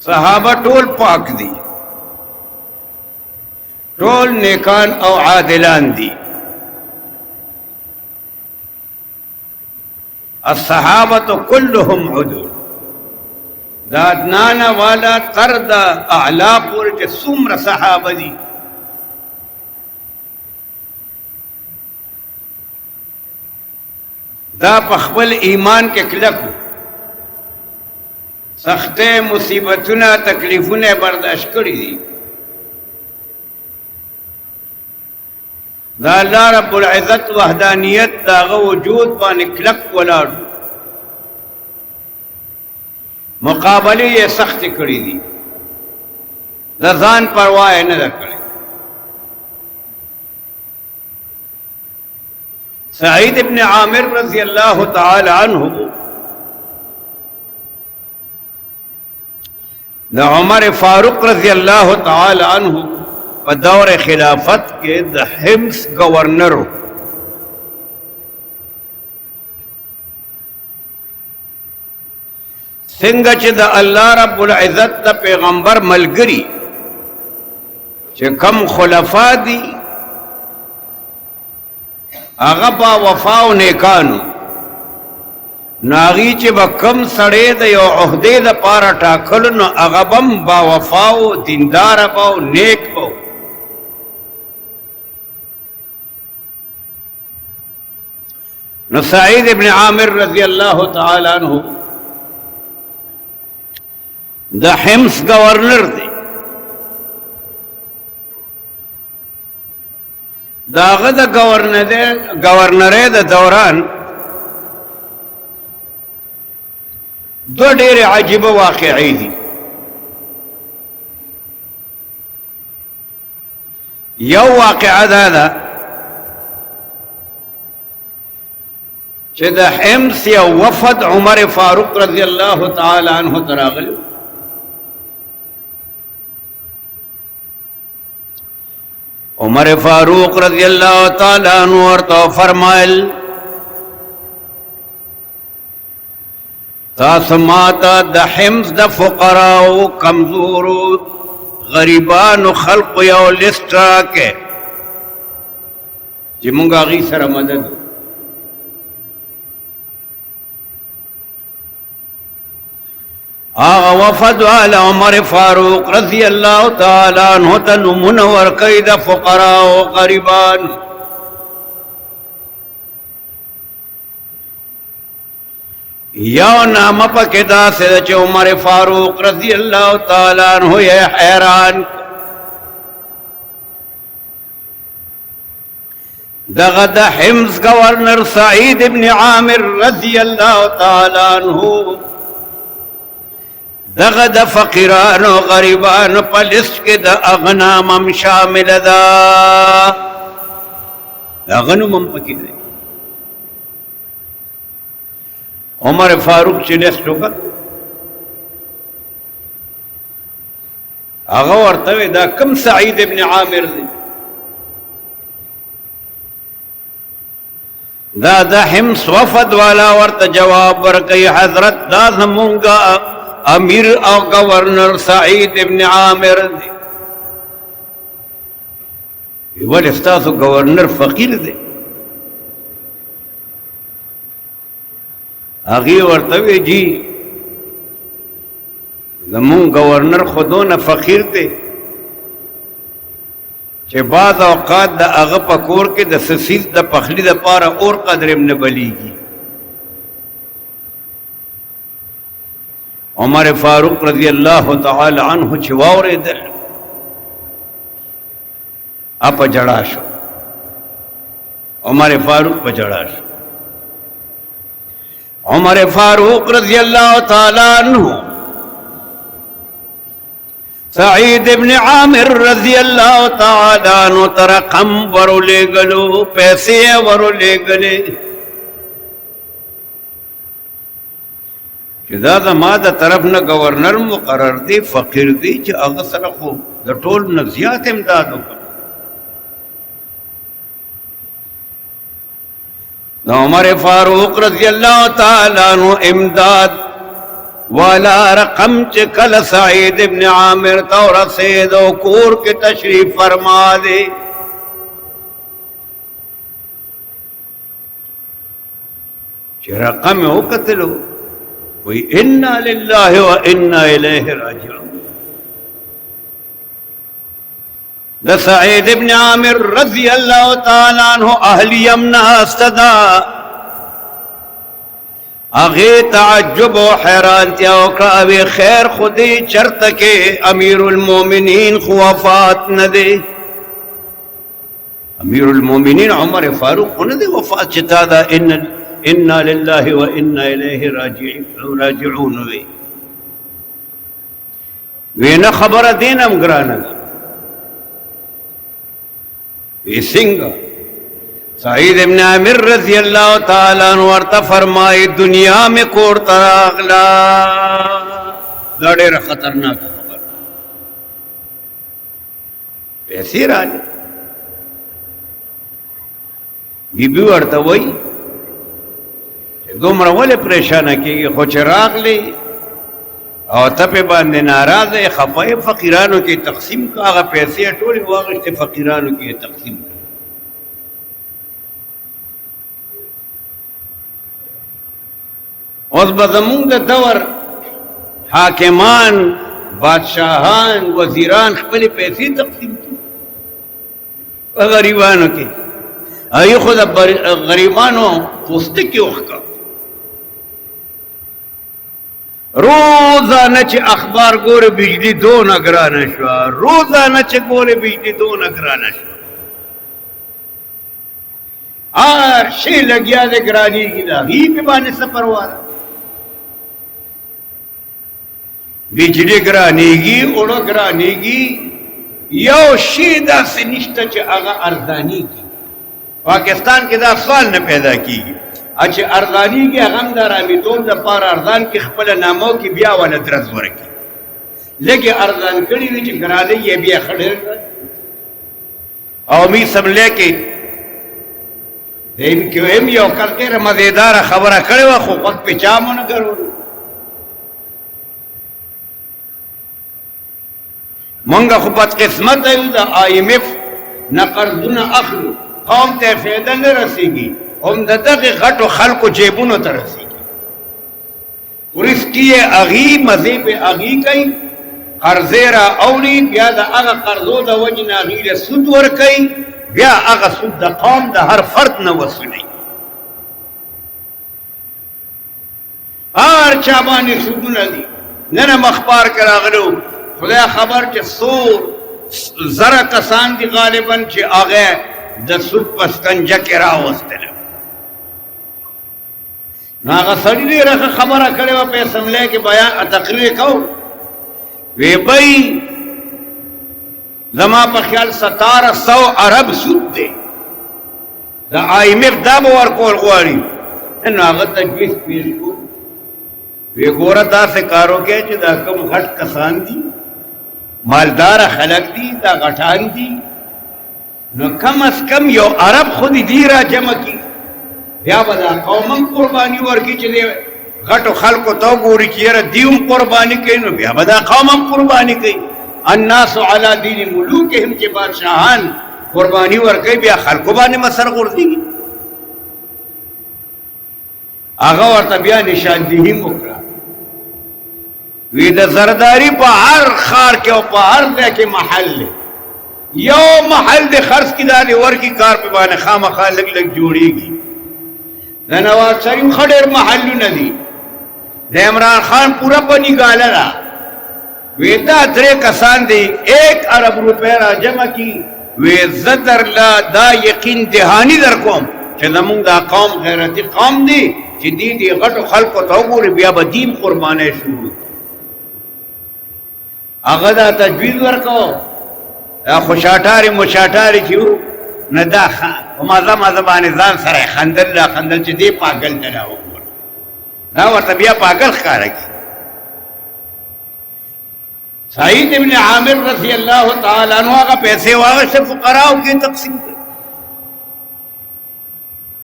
صحابه ټول پاک دي، ټول نیکان او عادلان دي. الصحابه كلهم عدول. دا ادنان والا تر دا اعلا پورې چې څومره صحابه دي دا په خپل ایمان کې کلکو، سختې مصیبتونه تکلیفونه برداشت کړي دي. دا الله رب العزت وحدانیت داغه وجود باندې کلک ولاړ، مقابله یې سخت کړي دي، د ځان پروا نه ده کړې. سعید ابن عامر رضی اللہ تعالی عنہ دا عمر فاروق رضی اللہ تعالی عنہ په دور خلافت کې د حمص گورنر څنګه چې د الله رب العزت د پیغمبر ملګری چې کم خلفا دي هغه با وفا او نیکانو، ناغي چې به کم سړی د یو عہدې دپاره ټاکلو نو هغه بم با وفا او دینداره به او نیک به. نو سعید ابن عامر رضی اللہ تعالی عنہ دا حمص گورنر دی، داغه د گورنرۍ د دوران دو ډېرې عجیبه واقعې دي. یو واقعه دا ده چې د حمص یو وفد عمر فاروق رضی الله تعالی عنہ ته راغلی. عمر فاروق رضی اللہ تعالی عنہ ورته فرمایل تاسو ماته د حمص د فقراو کمزورو غریبانو خلق یو لیست راکې چې مونږ هغې سره مدد. آغا وفد والا عمر فاروق رضی اللہ تعالی عنہ تنمون ورکی دا فقراء و غریبان. یو نام پاکی دا سے چه عمر فاروق رضی اللہ تعالی عنہ یہ حیران دغه د حمص گورنر سعید ابن عامر رضی اللہ تعالی عنہ دغه د فقیرانو غریبانو په لیست کې د اغنام هم شامل ده، هغه نوم هم پکې دی. عمر فاروق چې لیست وکړ هغه ورته وی دا کوم سعید ابن عامر دی؟ دا د حمص وفد والا ورته جواب ورکوي حضرت دا زمونږ امیر او گورنر سعید ابن عامر دی. ولی استاسو گورنر فقیر دی؟ آغی ورطوی جی زمون گورنر خودون فقیر دی چه بعض اوقات دا اغا پکور کے دا سسیز دا پخلی دا پارا اور قدرم نبلیگی. عمر فاروق رضی اللہ تعالی عنہ چواورے دل اپا جڑا شو، عمر فاروق پا جڑا شو. عمر فاروق رضی اللہ تعالی عنہ سعید ابن عامر رضی اللہ تعالی عنہ ترقم ورو لے گلو، پیسے ورو لے گلے چې دا زما د طرف نه گورنر مقرر دی، فقیر دی چې هغه سره خو د ټول نه زیات امداد وکړه. د عمر فاروق رضی اللہ تعالی عنہ امداد वाला रकम च कल सईद इब्न आमिर तो रसेदो कूर के तशरीफ फरमा दे। रकम हो कतलो कोई इन्ना लिल्लाहि व इन्ना इलैहि राजिऊन। द सईद इब्न आमिर रज़ी अल्लाह ताला अन्हु अहली यमना सदा आगे ताज्जुब व हैरान त्या अवे खैर खुदी चरत के अमीरुल मोमिनीन खुवाफात न दे। अमीरुल मोमिनीन उमर फारूक न दे वफात चिता दा इन्ना लिल्लाहि व इन्ना इलैहि राजिऊन वे न खबर देनम ग्राना वे सिंगा सईद इब्न आमिर रज़ी अल्लाह ताला अन्हु वर्ता फरमाए दुनिया में कोर तरागला लड़े खतरनाक खबर पैसे राज बीबी वर्ता वही दोमरा वाले परेशान की खुच रागले और तपे बांधे नाराज है खफाए फकीरानों की तकसीम का आगा पैसे टोले वागश्ते फकीरानों की तकसीम का और बजमूंग दवर हाकिमान बादशाहान वजीरान खपले पैसे तकसीम की गरीबानों के आई खुद गरीबानों पुस्ते के वक्त रोजाना चे अखबार गोरे बिजली दो नगराना शुआ रोजाना चे गोरे बिजली दो नगराना शुआ आर शे लगिया दे ग्रानी की दा ही पे बाने सफर वाला बिजली ग्रानीगी ओड़ो ग्रानीगी यो शीदा से निश्ता चे आगा अर्दानी की पाकिस्तान के दा सवाल न पैदा की अच्छे अर्दानी के गमदार अमितों द पार अर्दान के खपल नामों की ब्याह वाला दरज वर्की लेकिन अर्दान कड़ी नीचे करा दे ये ब्याह खड़े और मी सब लेके इनके एम यो करके मजेदार खबर करे वा खो वक्त पे चामो न करो मंगा खुबत किस्मत है उदा IMF न कर्ज न अखलू कौम ते फायदा न रसेगी हम दतके घटो खल को जेबुनो तरसेगी और इसकी अगी मजे पे अगी कई कर्जेरा औली ब्या दा अगा कर्जो दा वजना अगी सुद वर कई ब्या अगा सुद दा कौम दा हर फर्द न वसूली हर चाबानी सुद न दी नन मखबार करा गलो खुदा खबर के सूर जरा कसान दी गालिबन चे आगे द सुद पस्कंजा के रावस्तले नागा सड़ी दे रखा खबर करे वा पैसा ले के बयान तकरीर कहो वे भाई जमा पर ख्याल 1700 अरब सूद दे द IMF दा बोर कोल गोरी नागा तजवीज पेश को वे गोरा दा से कारो के च दा कम घट कसान दी मालदार खलक दी दा गठान दी न कम अज कम यो अरब खुद दीरा जमा की या बदा कौमम कुर्बानी वर्की चले घटो खल को तो गोरी चेरा दीम कुर्बानी कई नो या बदा कौमम कुर्बानी कई अन्नास अला दीन मुलूकहिम के बादशाहान कुर्बानी वर कई बिया खल को बाने मसर गुर्दी आगा वर तबिया निशानदेही मुकरा वे द जरदारी पर हर खार के ऊपर हर दे के महल यो महल दे खर्च की दादी वर की कार पे बाने खामा खा लग लग जोड़ेगी नवाज शरीफ खडेर महल्लू नदी इमरान खान पूरा बनी गालरा वेता द्रे कसान दे 1 अरब रुपए जमा की वे जदर ला दा यकीन दहानी दर कौम चलमुंग दा कौम गैरती कौम दी जदीद गट खल्क तो गोर बिया बदीम कुर्बाने शुरू अगदा तजवीज वर्को खुशाटारी मुशाटारी क्यों नदा मजा मजा बाने जान सरे खंदल ला खंदल च दे पागल चला हो ना वर तबिया पागल खारा की सईद इब्न आमिर रज़ी अल्लाह ताला अन्हु का पैसे वाले से फुकराओं की तकसीम